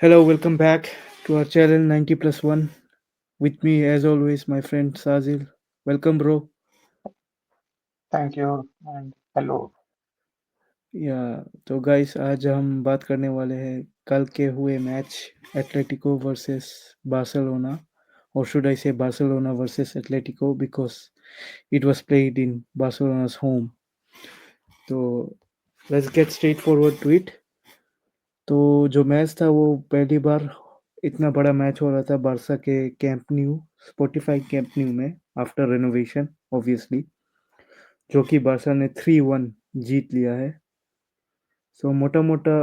Hello, welcome back to our channel 90 plus 1. With me, as always, my friend Sazil. Welcome, bro. Thank you and hello. या तो guys आज हम बात करने वाले हैं कल के हुए match Atletico versus Barcelona or should I say Barcelona versus Atletico because it was played in Barcelona's home. तो let's get straight forward to it. तो जो मैच था वो पहली बार इतना बड़ा मैच हो रहा था बारसा के camp new Spotify camp new में आफ्टर रेनोवेशन ऑब्वियसली जो कि बारसा ने 3-1 जीत लिया है सो मोटा मोटा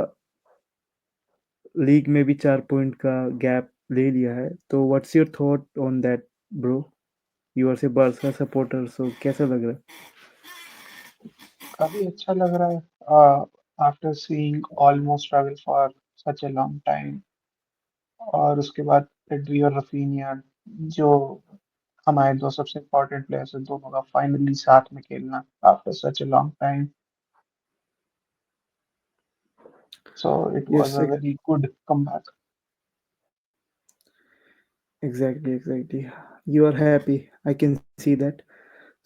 लीग में भी 4 पॉइंट का गैप ले लिया है तो what's your thought on that bro you are say Barca supporter so कैसा लग रहा है काफी अच्छा लग रहा है after seeing almost travel for such a long time और उसके बाद पेड्री और रफीनिया जो हमारे दो सबसे इम्पोर्टेंट प्लेयर्स हैं दोनों का फाइनली साथ में खेलना after such a long time so it was yes a very good comeback exactly you are happy I can see that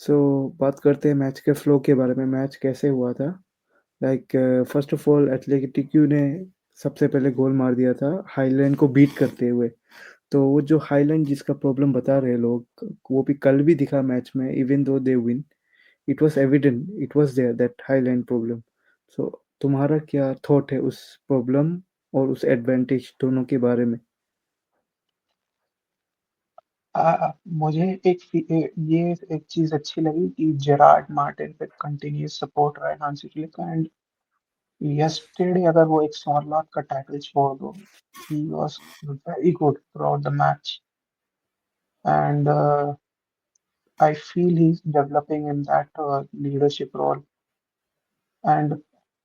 so बात करते हैं मैच के फ्लो के बारे में मैच कैसे हुआ था like first of all Atletico ने सबसे पहले गोल मार दिया था हाईलैंड को बीट करते हुए तो वो जो हाईलैंड जिसका प्रॉब्लम बता रहे हैं लोग वो भी कल भी दिखा मैच में even though they win it was evident it was there that high line problem so तुम्हारा क्या थॉट है उस प्रॉब्लम और उस एडवांटेज दोनों के बारे में मुझे ये एक चीज अच्छी लगी कि जेरार्ड मार्टिन पे कंटिन्यूस सपोर्ट रहा है हांसी फ्लिक एंड yesterday अगर वो एक सॉर्लॉट का टैकल छोड़ दो he was very good throughout the match and I feel he's developing in that leadership role and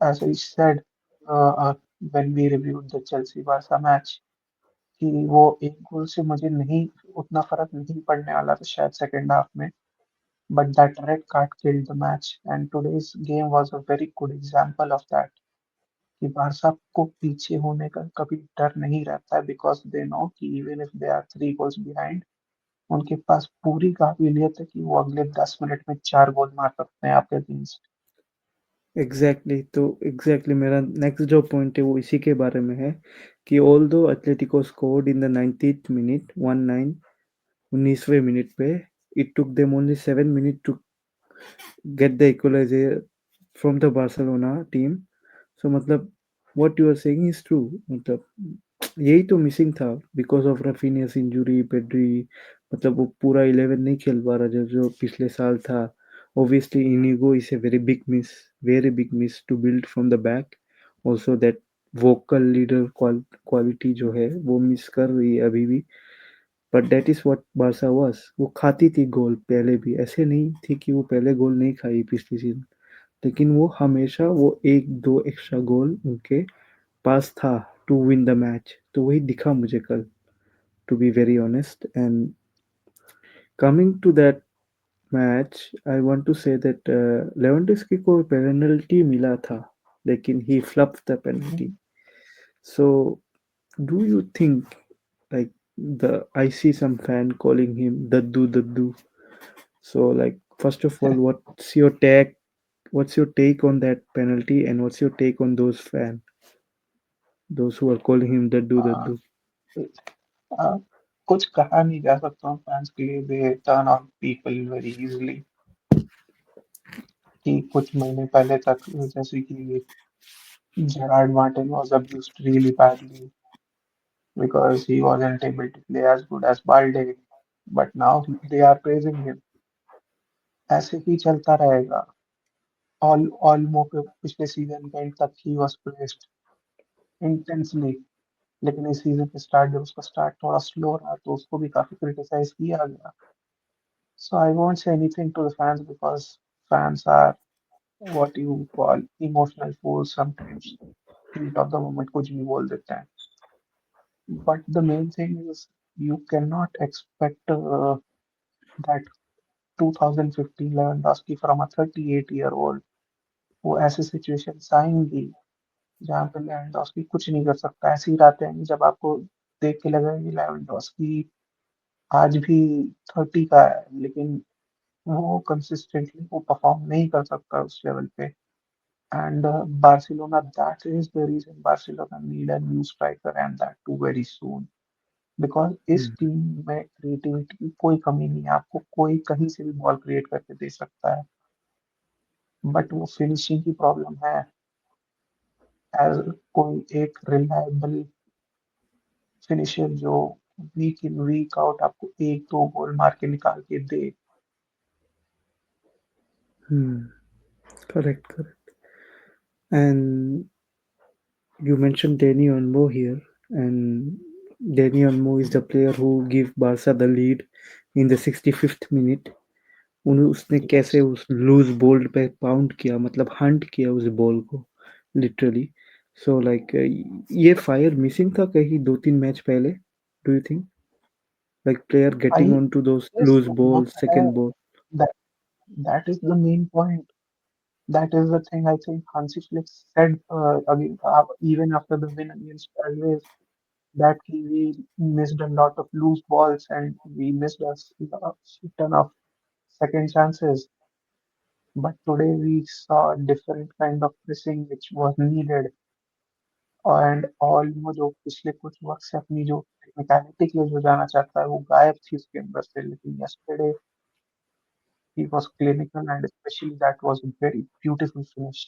as I said when we reviewed the Chelsea Barca match कि वो एक गोल से मुझे नहीं उतना फर्क नहीं पड़ने वाला था शायद सेकेंड हाफ में but that red card killed the match and today's game was a very good example of that कि बारसा को पीछे होने का कभी डर नहीं रहता है बिकॉज दे नो कि even if they are 3 goals behind उनके पास पूरी काबिलियत है कि वो अगले 10 मिनट में 4 गोल मार सकते हैं आपके अगेंस्ट एग्जैक्टली मेरा नेक्स्ट जो पॉइंट है वो इसी के बारे में है कि although Atletico scored in the 90th minute 19वें मिनट पे it took them only 7 minute to get the equalizer from the Barcelona team. So मतलब what you are saying is true. मतलब यही तो मिसिंग था बिकॉज ऑफ रफीनियस इंजुरी पेड्री मतलब वो पूरा 11 नहीं खेल पा रहा जो जो पिछले साल था obviously Inigo is a very big miss to build from the back also that vocal leader quality जो है वो मिस कर रही है अभी भी but that is what Barça was वो खाती थी गोल पहले भी ऐसे नहीं थी कि वो पहले गोल नहीं खाई पिछली सीजन लेकिन वो हमेशा वो एक दो एक्स्ट्रा गोल उनके पास था टू विन द मैच तो वही दिखा मुझे कल to be very honest and coming to that match I want to say that Lewandowski को पेनल्टी मिला था लेकिन he flopped the penalty so do you think like the I see some fan calling him Daddu Daddu. So like first of all, what's your take on that penalty and what's your take on those who are calling him Daddu Daddu? कुछ कहा नहीं जा सकता हूँ fans के लिए they turn on people very easily कि कुछ महीने पहले तक जैसे कि Gerrard Martin was abused really badly because he wasn't able to play as good as Balde but now they are praising him ऐसे ही चलता रहेगा ऑलमोस्ट पिछले सीजन के एंड तक ही वाज प्लेस्ड इंटेंसली लेकिन इस सीजन के स्टार्ट जब उसका स्टार्ट थोड़ा स्लो रहा तो उसको भी काफी क्रिटिसाइज किया गया so I won't say anything to the fans because fans are what you call emotional fools sometimes heat of the moment कुछ भी बोल देते हैं but the main thing is you cannot expect that 2015 Lewandowski from a 38-year-old वो ऐसे situations आएंगी जहाँ पे लेवेंडोस्की कुछ नहीं कर सकता। ऐसे ही रातें आएंगी जब आपको देख के लगेगा कि लेवेंडोस्की आज भी 30 का है, लेकिन वो कंसिस्टेंटली वो परफॉर्म नहीं कर सकता उस लेवल पे। And Barcelona, that is the reason Barcelona need a new striker and that too very soon. Because इस Hmm. टीम में क्रिएटिविटी की कोई कमी नहीं है, आपको कोई कहीं से भी बॉल क्रिएट करके दे सकता है, बट वो फिनिशिंग की प्रॉब्लम है। एज कोई एक रिलायबल फिनिशर जो वीक इन वीक आउट आपको एक दो गोल मार के निकाल के दे। Hmm. Correct, correct. And you mentioned Danny Olmo here, and Danny Olmo is the player who gave Barca the lead in the 65th minute. उसने कैसे Yes. उस लूज बॉल पे पाउंड किया, मतलब हंट किया उस बॉल को, लिटरली. सो लाइक ये फायर मिसिंग था कहीं 2-3 मैच पहले, do you think? Like player getting I on to those Yes, loose वो बॉल, है। Second ball. that that is the main point. That is the thing I think Hansi Flick said again, even after the win against Alves, that we missed a lot of loose balls and we missed a ton of second chances. But today we saw a different kind of pressing which was needed. And all जो पिछले कुछ वक्त से अपनी जो technicality के लिए जो जाना चाहता है वो गायब थी उसके अंदर से, लेकिन yesterday he was clinical and especially that was a very beautiful finish.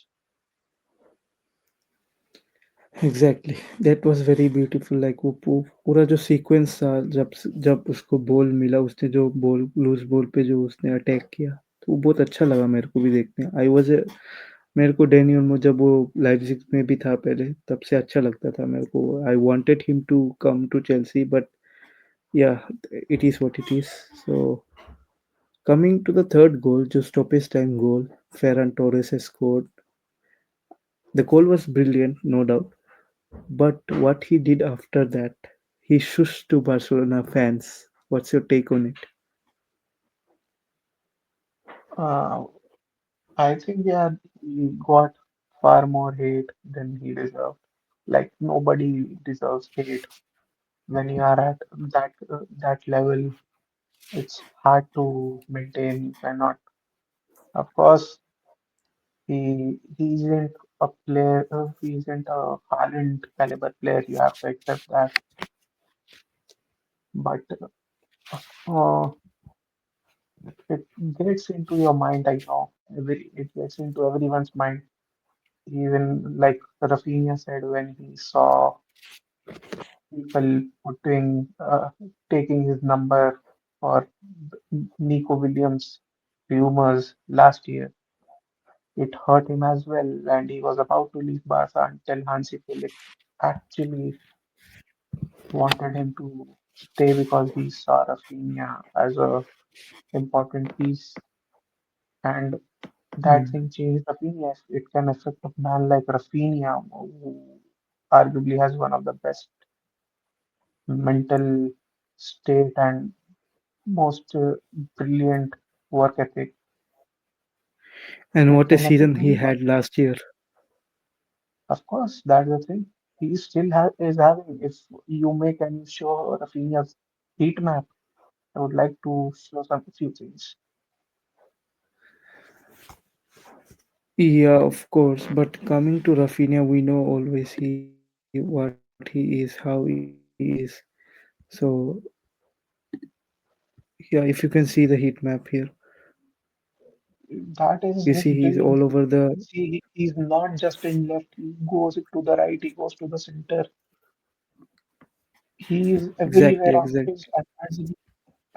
Exactly, that was very beautiful. Like वो पूरा जो सीक्वेंस था, जब जब उसको बॉल मिला, उसने जो बॉल लूज बॉल पे जो उसने अटैक किया, तो वो बहुत अच्छा लगा मेरे को भी देखने. आई वाज, मेरे को डैनी ओल्मो जब वो लाइप्जिग में भी था पहले, तब से अच्छा लगता था मेरे को. I wanted him to come to Chelsea, but yeah, it is what it is. So coming to the third goal, जो stoppage time goal Ferran Torres scored. The goal was brilliant, no doubt. But what he did after that, he shushed to Barcelona fans. What's your take on it? Uh, I think yeah, he got far more hate than he deserved. Like nobody deserves hate when you are at that level. It's hard to maintain. You cannot. Of course, he isn't a player. He isn't a Haaland caliber player. You have to accept that. But uh, it gets into your mind. I know. It gets into everyone's mind. Even like Rafinha said when he saw people taking his number for Nico Williams rumors last year, it hurt him as well, and he was about to leave Barca until Hansi Flick actually wanted him to stay because he saw Rafinha as a important piece, and that Hmm. thing changed Rafinha. It can affect a man like Rafinha, who arguably has one of the best mental state and most brilliant work ethic. And It what a can affect season he anyone. had last year. Of course, that's the thing. He still is having. If you make and you show Rafinha's heat map, I would like to show some few things. Yeah, of course. But coming to Rafinha, we know always what he is, how he is. So yeah, if you can see the heat map here, That you is see his he's all brilliance. over the. See, he's not just in left. He goes to the right. He goes to the center. He is Exactly, everywhere on the exactly. pitch.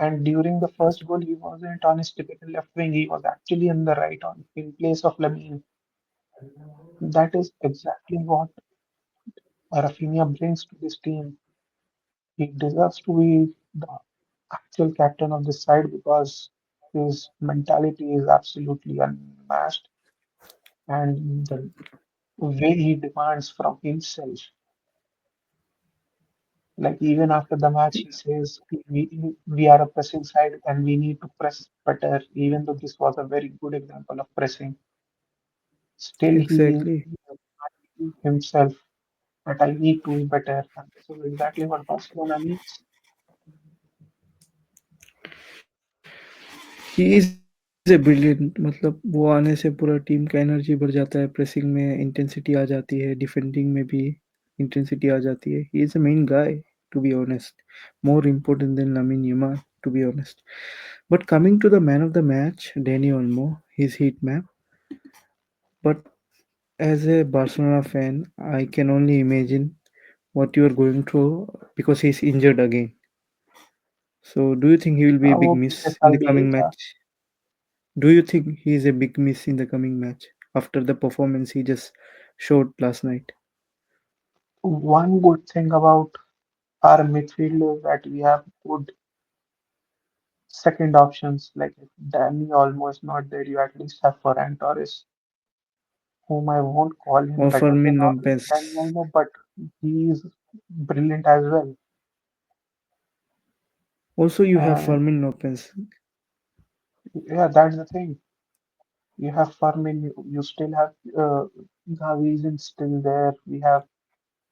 And during the first goal, he wasn't on his typical left wing. He was actually on the right on in place of Lamine. That is exactly what Rafinha brings to this team. He deserves to be the actual captain of this side because his mentality is absolutely unmatched, and the way he demands from himself. Like even after the match, he says we are a pressing side and we need to press better. Even though this was a very good example of pressing, still he Exactly. himself that I need to be better. And this is exactly what Barcelona needs. He is a brilliant मतलब वो आने से पूरा team का energy बढ़ जाता है, pressing में इंटेंसिटी आ जाती है, डिफेंडिंग में भी इंटेंसिटी आ जाती है। He is a main guy to be honest, more important than Lamine Yamal to be honest. But coming to the man of the match, Danny Olmo, his heat map. But as a Barcelona fan, I can only imagine what you are going through because he's injured again. So, do you think he will be a वो big पिछले miss in साल the भी यही coming था. match? Do you think he is a big miss in the coming match after the performance he just showed last night? One good thing about our midfield is that we have good second options. Like if Danny almost not there, you at least have Ferran Torres, whom I won't call him Or better than Fermin Lopez? Danny Olmo, but he is brilliant as well. Also, you have And Fermin Lopez. yeah, that's the thing. You have Fermin, you still have Gavi is still there. We have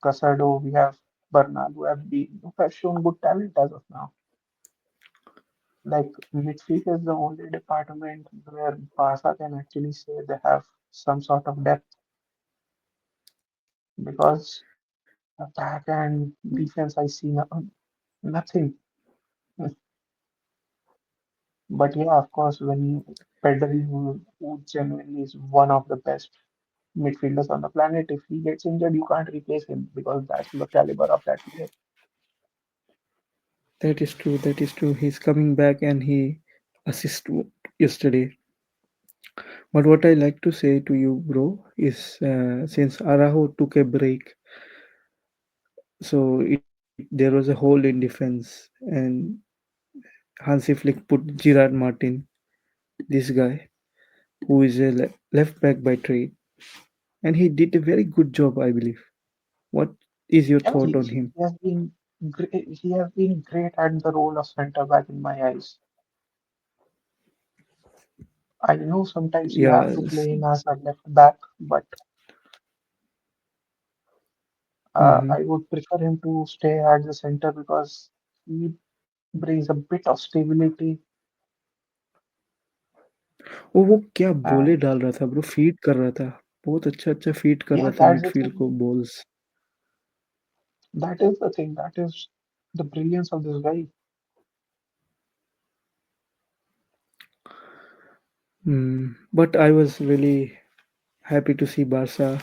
Casado, we have Bernal, who have shown good talent as of now. Like midfield is the only department where Barca can actually say they have some sort of depth because attack and defense I see nothing. But yeah, of course, when Pedri, who genuinely is one of the best midfielders on the planet, if he gets injured, you can't replace him because that's the caliber of that player. That is true. That is true. He's coming back and he assisted yesterday. But what I like to say to you, bro, is since Araho took a break, so there was a hole in defense, and Hansi Flick put Gerard Martin, this guy who is a left back by trade, and he did a very good job, I believe. What is your Yeah, thought on him? he has been great. He has been great at the role of centre back in my eyes. I know sometimes you have Yeah, to play him as a left back, but mm-hmm. I would prefer him to stay at the center because he brings a bit of stability. वो क्या बोले And डाल रहा था bro, feed कर रहा था, बहुत अच्छा अच्छा फीड कर yeah, रहा था that's the मिडफील्ड thing. को balls. That is the thing. That is the brilliance of this guy. But I was really happy to see Barca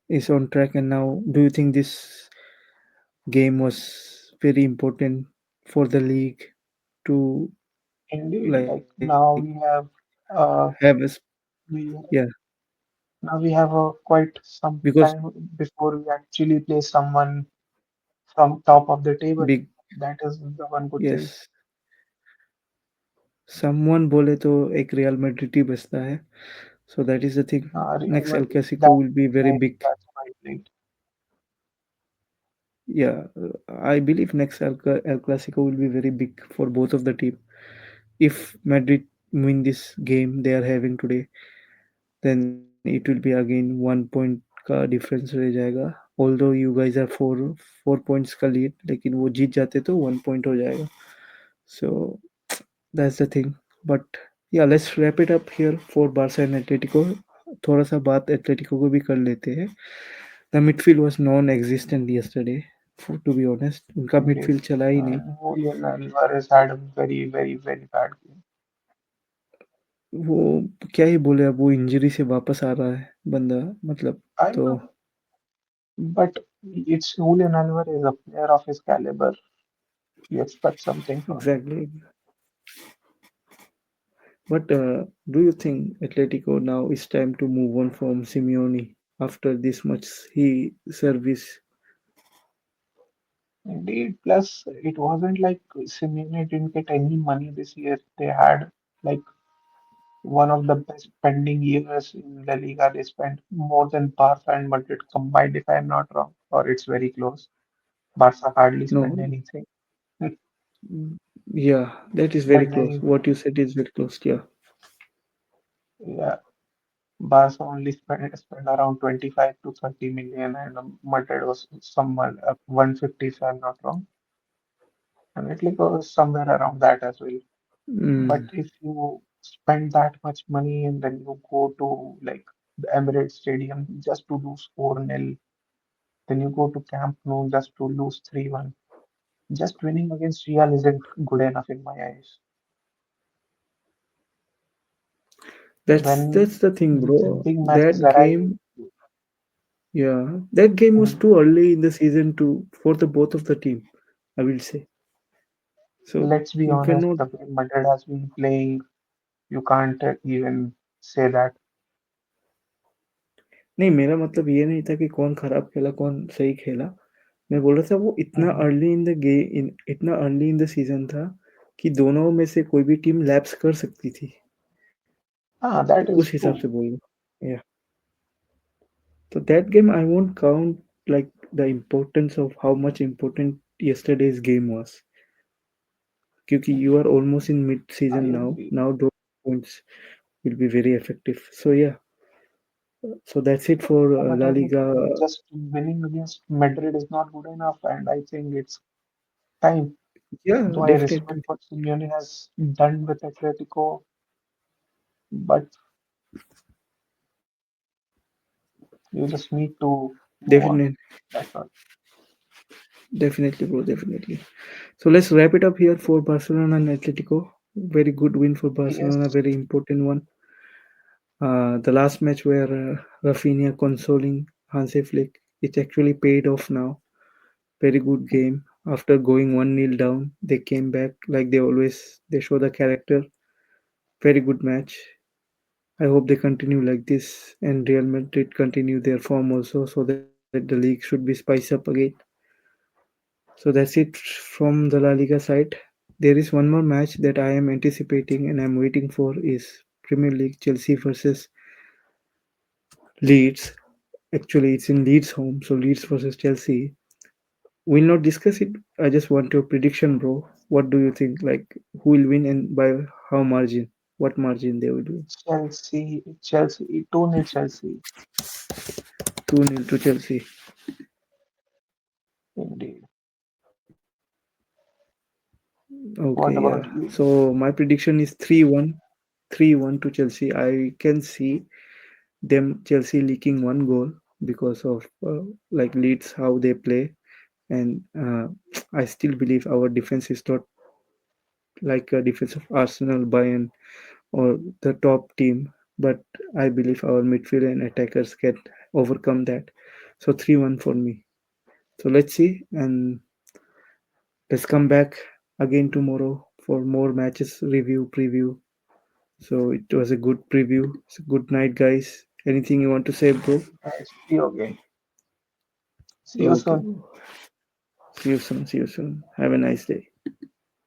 is on track, and now do you think this game was very important for the league to Indeed, like like now we have have uh a we yeah, now we have quite some because time before we actually play someone from top of the table. big That is the one good thing. yes, someone बोले तो एक real Madrid ही बचता है, so that is the thing. Real Next El Madrid, Clasico will be very big. that's my plate. Yeah, I believe next El Clasico will be very big for both of the team. If Madrid win this game they are having today, then it will be again 1 point का difference रह जाएगा। Although you guys are four points का lead, लेकिन वो जीत जाते तो 1 point हो जाएगा। So that's the thing. But yeah, let's wrap it up here for Barca and Atletico. थोड़ा सा बात एटलेटिको को भी कर लेते हैं। The midfield was non-existent yesterday, to be honest. उनका Indeed. midfield चला ही नहीं। Julian Alvarez had a very, very, very bad game. वो क्या ही बोले, अब वो इंजरी से वापस आ रहा है बंदा, मतलब I तो know, but it's Julian Alvarez, a player of his caliber. You expect something from him. exactly. But do you think Atletico now is time to move on from Simeone after this much he service? Indeed, plus it wasn't like Simeone didn't get any money this year. They had like one of the best spending years in La Liga. They spent more than Barca and Madrid combined, if I'm not wrong, or it's very close. Barca hardly No, spend anything. yeah, that is very But close. then, What you said is very close. Yeah, yeah. Barca only spent around 25 to 30 million, and Madrid was somewhere 150, if I'm not wrong. And Atletico was somewhere around that as well. But Mm, if you spend that much money and then you go to like the Emirates Stadium just to lose 4-0, then you go to Camp Nou just to lose 3-1. Just winning against Real isn't good enough in my eyes. that's When the thing, the bro. big matches That arrive, game, yeah, that game was and too early in the season to for the both of the team, I will say. So let's be you honest, cannot. the way Madrid has been playing, you can't even say that. नहीं, मेरा मतलब ये नहीं था कि कौन खराब खेला कौन सही खेला। मैं बोल रहा था वो इतना Mhm. अर्ली इन द इतना अर्ली इन द सीजन था कि दोनों में से कोई भी टीम लैप्स कर सकती थी। Ah, तो that उस is हिसाब true. से बोल रहा हूँ। So that game I won't count like the importance of how much important yesterday's game was. Because you are almost in mid I season now. agree. Now those points will be very effective. So yeah, so that's it for But La I think Liga. just winning against Madrid is not good enough, and I think it's time. Yeah, Though I respect definitely, what Simeone has done with Atletico, but you just need to move on. definitely, That's all. definitely, bro, definitely. So let's wrap it up here for Barcelona and Atletico. Very good win for Yes, Barcelona, very important one. The last match where Rafinha consoling Hansi Flick, it actually paid off now. Very good game. After going 1-0 down, they came back like they always. They show the character. Very good match. I hope they continue like this and Real Madrid continue their form also so that the league should be spiced up again. So that's it from the La Liga side. There is one more match that I am anticipating and I'm waiting for is Premier League Chelsea versus Leeds. Actually, it's in Leeds home, so Leeds versus Chelsea. We'll not discuss it. I just want your prediction, bro. What do you think? Like, who will win and by how margin? What margin they will win? Chelsea, 2-0 Chelsea. 2-0 to Chelsea. Indeed. Okay, What yeah. about you? So my prediction is 3-1. 3-1 to Chelsea. I can see them Chelsea leaking one goal because of like Leeds how they play, and I still believe our defense is not like a defense of Arsenal, Bayern, or the top team, but I believe our midfield and attackers can overcome that. So 3-1 for me. So let's see, and let's come back again tomorrow for more matches review preview. So it was a good preview. So good night, guys. Anything you want to say, bro? Guys, see you again. See you Okay, soon. bro. See you soon. See you soon. Have a nice day.